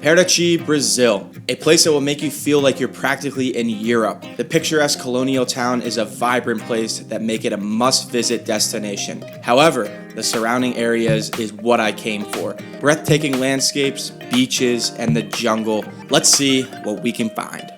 Paraty, Brazil, a place that will make you feel like you're practically in Europe. The picturesque colonial town is a vibrant place that make it a must-visit destination. However, the surrounding areas is what I came for. Breathtaking landscapes, beaches, and the jungle. Let's see what we can find.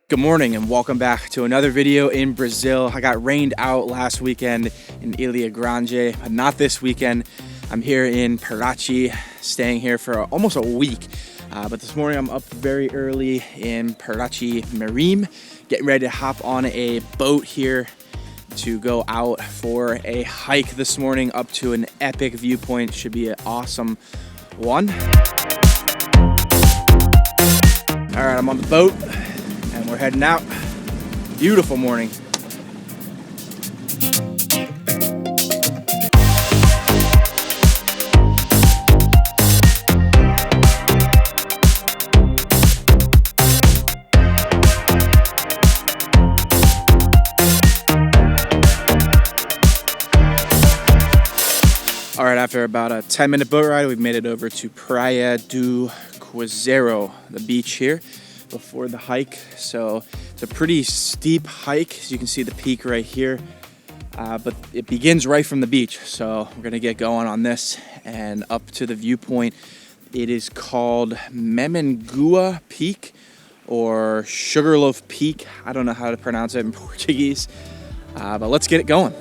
Good morning and welcome back to another video in Brazil. I got rained out last weekend in Ilha Grande, but not this weekend. I'm here in Paraty, staying here for almost a week. But this morning I'm up very early in Paraty Marine, getting ready to hop on a boat here to go out for a hike this morning up to an epic viewpoint. Should be an awesome one. All right, I'm on the boat. And we're heading out. Beautiful morning. All right, after about a 10-minute boat ride, we've made it over to Praia do Cruzeiro, the beach here, before the hike. So it's a pretty steep hike, as you can see the peak right here, but it begins right from the beach. So we're gonna get going on this and up to the viewpoint. It is called Memengua Peak or Sugarloaf Peak. I don't know how to pronounce it in Portuguese, but let's get it going.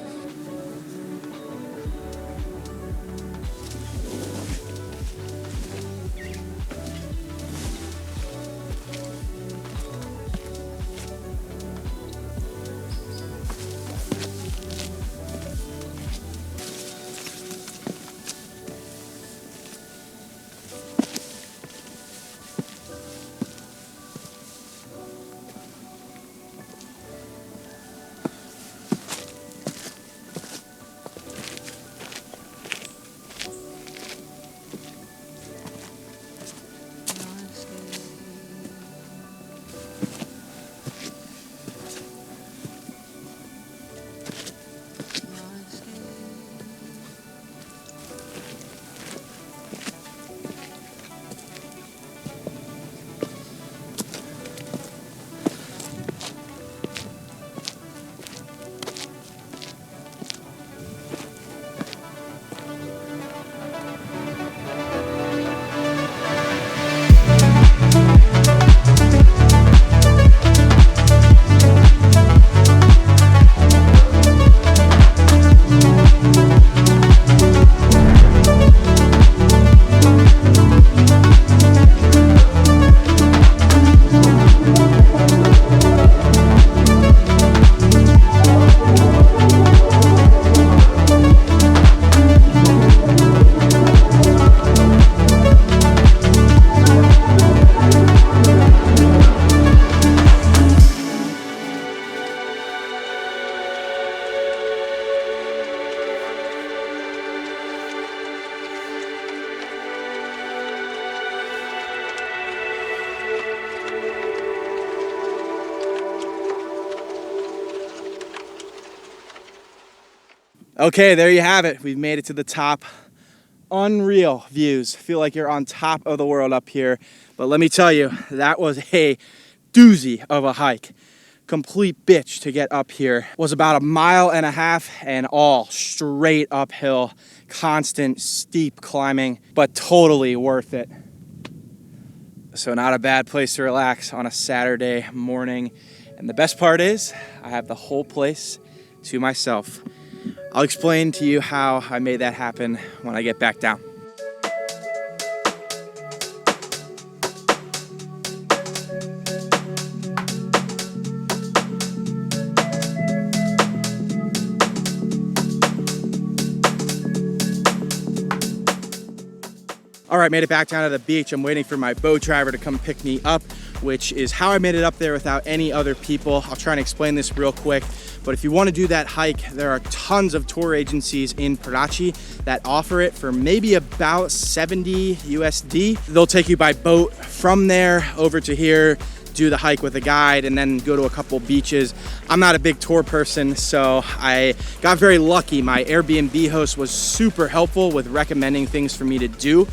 Okay, there you have it. We've made it to the top. Unreal views. Feel like you're on top of the world up here. But let me tell you, that was a doozy of a hike. Complete bitch to get up here. Was about 1.5 miles and all straight uphill. Constant steep climbing, but totally worth it. So not a bad place to relax on a Saturday morning. And the best part is, I have the whole place to myself. I'll explain to you how I made that happen when I get back down. All All right, made it back down to the beach. I'm waiting for my boat driver to come pick me up, which is how I made it up there without any other people. I'll try and explain this real quick. But if you want to do that hike, there are tons of tour agencies in Paraty that offer it for maybe about 70 USD. They'll take you by boat from there over to here, do the hike with a guide, and then go to a couple beaches. I'm not a big tour person, so I got very lucky. My Airbnb host was super helpful with recommending things for me to do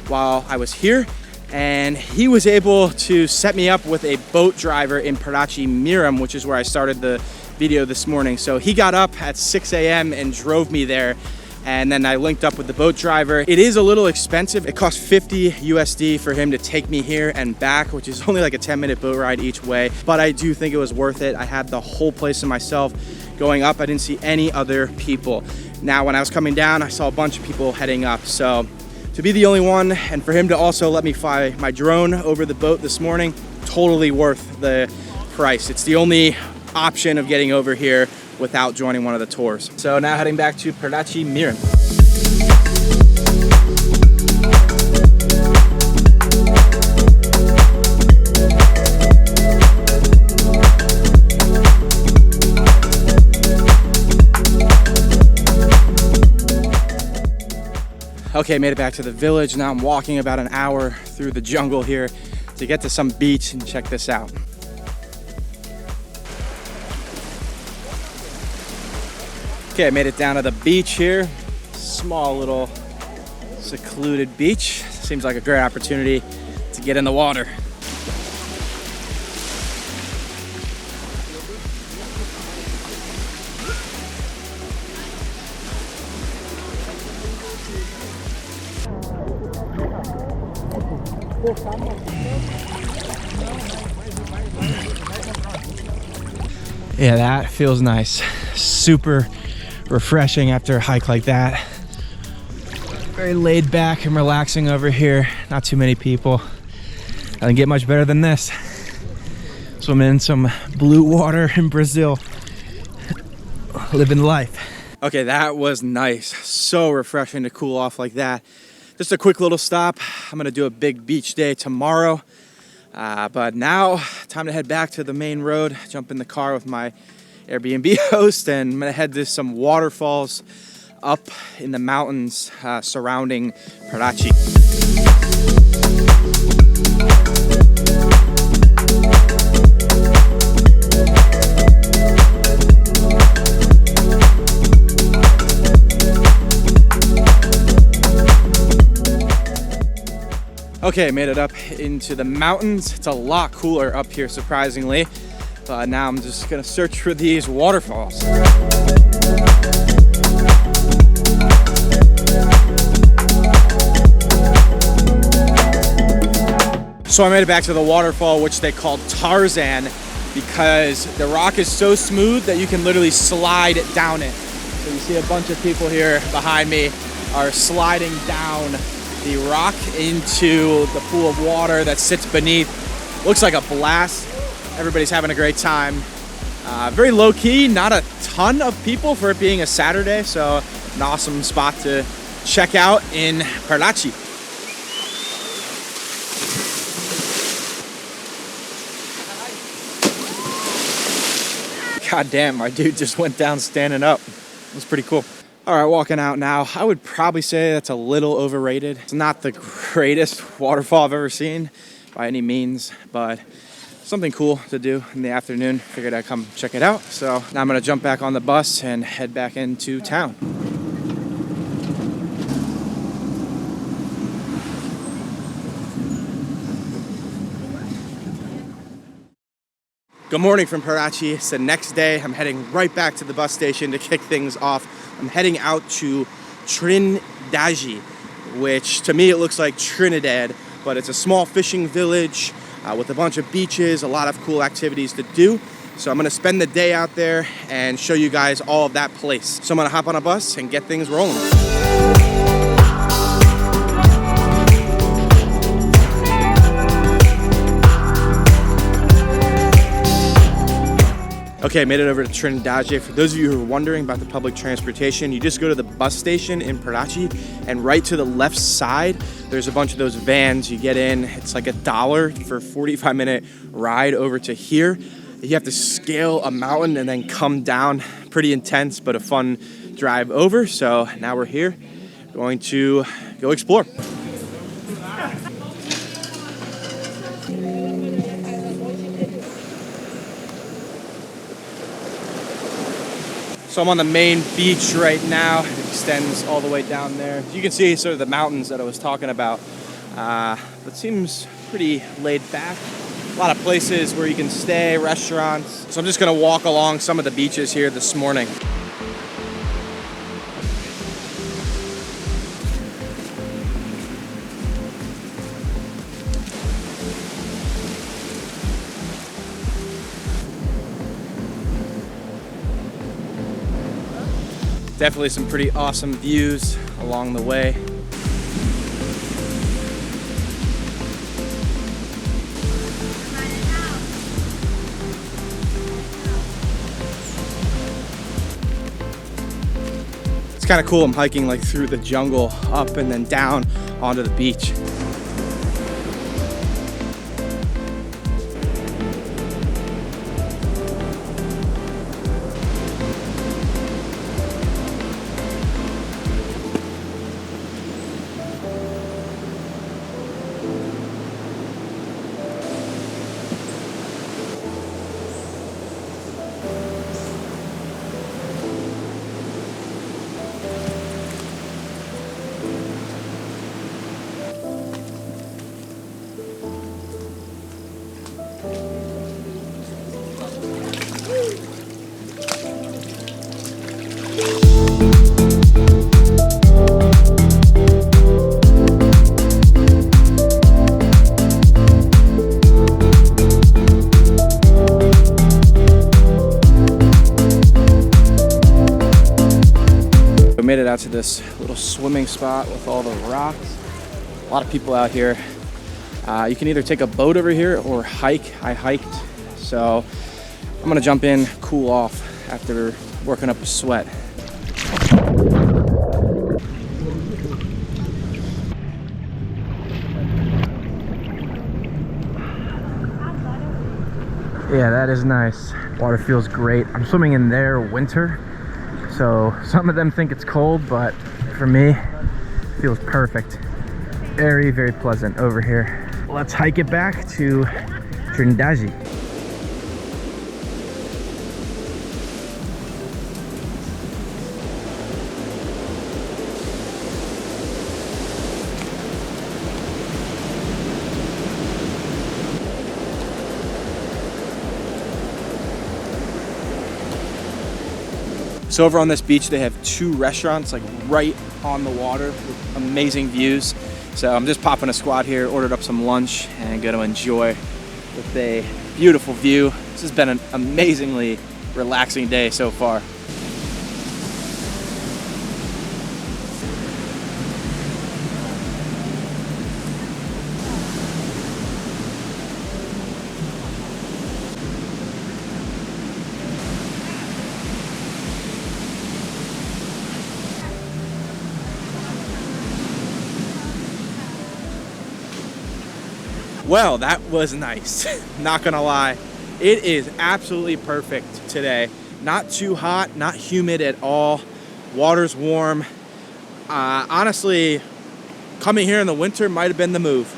while I was here. And he was able to set me up with a boat driver in Paraty Miram, which is where I started the video this morning. So he got up at 6 a.m. and drove me there. And then I linked up with the boat driver. It is a little expensive. It cost 50 USD for him to take me here and back, which is only like a 10-minute boat ride each way. But I do think it was worth it. I had the whole place to myself. Going up, I didn't see any other people. Now, when I was coming down, I saw a bunch of people heading up. So to be the only one, and for him to also let me fly my drone over the boat this morning, totally worth the price. It's the only option of getting over here without joining one of the tours. So now heading back to Paraty Miram. Okay, made it back to the village. Now I'm walking about an hour through the jungle here to get to some beach, and check this out. Okay, I made it down to the beach here. Small little secluded beach. Seems like a great opportunity to get in the water. Yeah, that feels nice. Super refreshing after a hike like that. Very laid back and relaxing over here. Not too many people. Doesn't get much better than this. Swimming in some blue water in Brazil. Living life. Okay, that was nice. So refreshing to cool off like that. Just a quick little stop. I'm gonna do a big beach day tomorrow. But now, time to head back to the main road, jump in the car with my Airbnb host, and I'm gonna head to some waterfalls up in the mountains surrounding Paraty. Okay, made it up into the mountains. It's a lot cooler up here, surprisingly. But now I'm just gonna search for these waterfalls. So I made it back to the waterfall, which they call Tarzan, because the rock is so smooth that you can literally slide down it. So you see a bunch of people here behind me are sliding down the rock into the pool of water that sits beneath. Looks like a blast. Everybody's having a great time. Very low key, not a ton of people for it being a Saturday, so an awesome spot to check out in Paraty. God damn, my dude just went down standing up. It was pretty cool. All right, walking out now. I would probably say that's a little overrated. It's not the greatest waterfall I've ever seen by any means, but something cool to do in the afternoon. Figured I'd come check it out. So now I'm gonna jump back on the bus and head back into town. Good morning from Paraty. It's the next day. I'm heading right back to the bus station to kick things off. I'm heading out to Trindade, which to me it looks like Trinidad, but it's a small fishing village with a bunch of beaches, a lot of cool activities to do. So I'm gonna spend the day out there and show you guys all of that place. So I'm gonna hop on a bus and get things rolling. Okay, made it over to Trindade. For those of you who are wondering about the public transportation, you just go to the bus station in Paraty, and right to the left side, there's a bunch of those vans. You get in, it's like $1 for a 45-minute ride over to here. You have to scale a mountain and then come down. Pretty intense, but a fun drive over. So now we're here, going to go explore. So I'm on the main beach right now. It extends all the way down there. You can see sort of the mountains that I was talking about. But seems pretty laid back. A lot of places where you can stay, restaurants. So I'm just gonna walk along some of the beaches here this morning. Definitely some pretty awesome views along the way. It's kind of cool. I'm hiking like through the jungle, up and then down onto the beach. Made it out to this little swimming spot with all the rocks. A lot of people out here. You can either take a boat over here or hike. I hiked, so I'm gonna jump in, cool off after working up a sweat. Yeah, that is nice. Water feels great. I'm swimming in there winter. So some of them think it's cold, but for me, it feels perfect. Very, very pleasant over here. Let's hike it back to Trindade. So over on this beach, they have 2 restaurants like right on the water with amazing views. So I'm just popping a squat here, ordered up some lunch and gonna enjoy with a beautiful view. This has been an amazingly relaxing day so far. Well, that was nice. Not gonna lie. It is absolutely perfect today. Not too hot, not humid at all. Water's warm. Honestly, coming here in the winter might have been the move.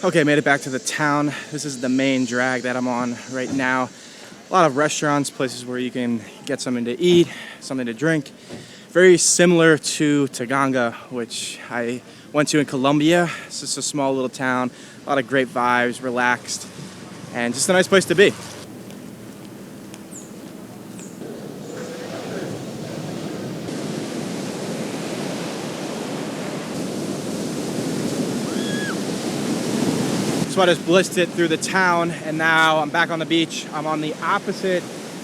Okay, made it back to the town. This is the main drag that I'm on right now. A lot of restaurants, places where you can get something to eat, something to drink. Very similar to Taganga, which I went to in Colombia. It's just a small little town, a lot of great vibes, relaxed, and just a nice place to be. So I just blitzed it through the town, and now I'm back on the beach. I'm on the opposite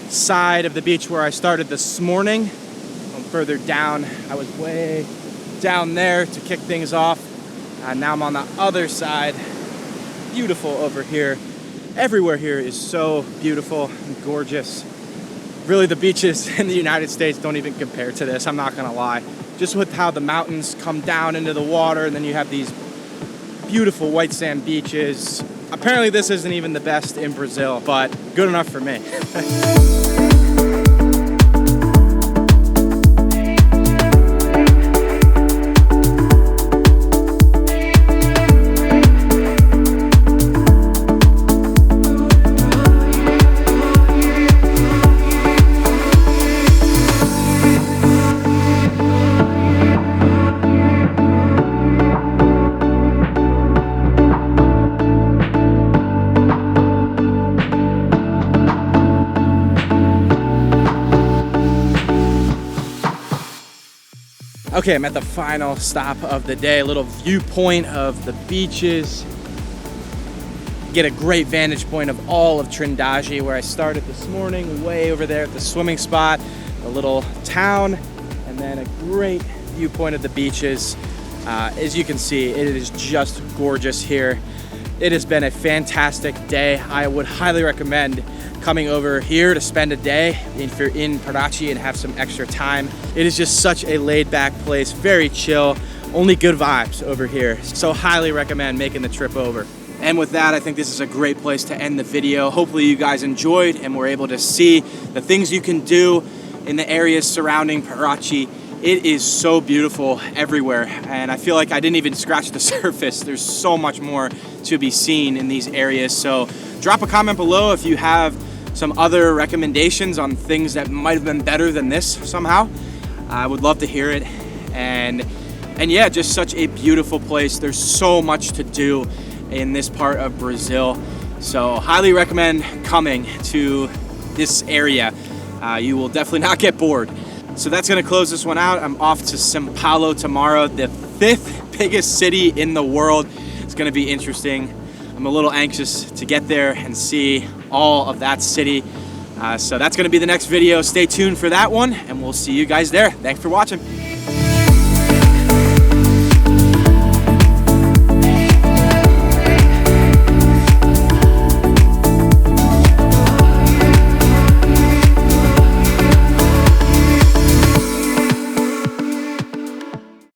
side of the beach where I started this morning. I'm further down. I was way down there to kick things off. And now I'm on the other side. Beautiful over here. Everywhere here is so beautiful and gorgeous. Really, the beaches in the United States don't even compare to this, I'm not gonna lie. Just with how the mountains come down into the water, and then you have these beautiful white sand beaches. Apparently this isn't even the best in Brazil, but good enough for me. Okay, I'm at the final stop of the day, a little viewpoint of the beaches. Get a great vantage point of all of Trindade, where I started this morning, way over there at the swimming spot, a little town, and then a great viewpoint of the beaches. As you can see, it is just gorgeous here. It has been a fantastic day. I would highly recommend coming over here to spend a day if you're in Paraty and have some extra time. It is just such a laid-back place, very chill, only good vibes over here. So highly recommend making the trip over. And with that, I think this is a great place to end the video. Hopefully you guys enjoyed and were able to see the things you can do in the areas surrounding Paraty. It is so beautiful everywhere, and I feel like I didn't even scratch the surface. There's so much more to be seen in these areas. So drop a comment below if you have some other recommendations on things that might have been better than this somehow. I would love to hear it. And yeah, just such a beautiful place. There's so much to do in this part of Brazil. So highly recommend coming to this area. You will definitely not get bored. So that's gonna close this one out. I'm off to São Paulo tomorrow, the 5th biggest city in the world. It's gonna be interesting. I'm a little anxious to get there and see all of that city. So that's gonna be the next video. Stay tuned for that one, and we'll see you guys there. Thanks for watching.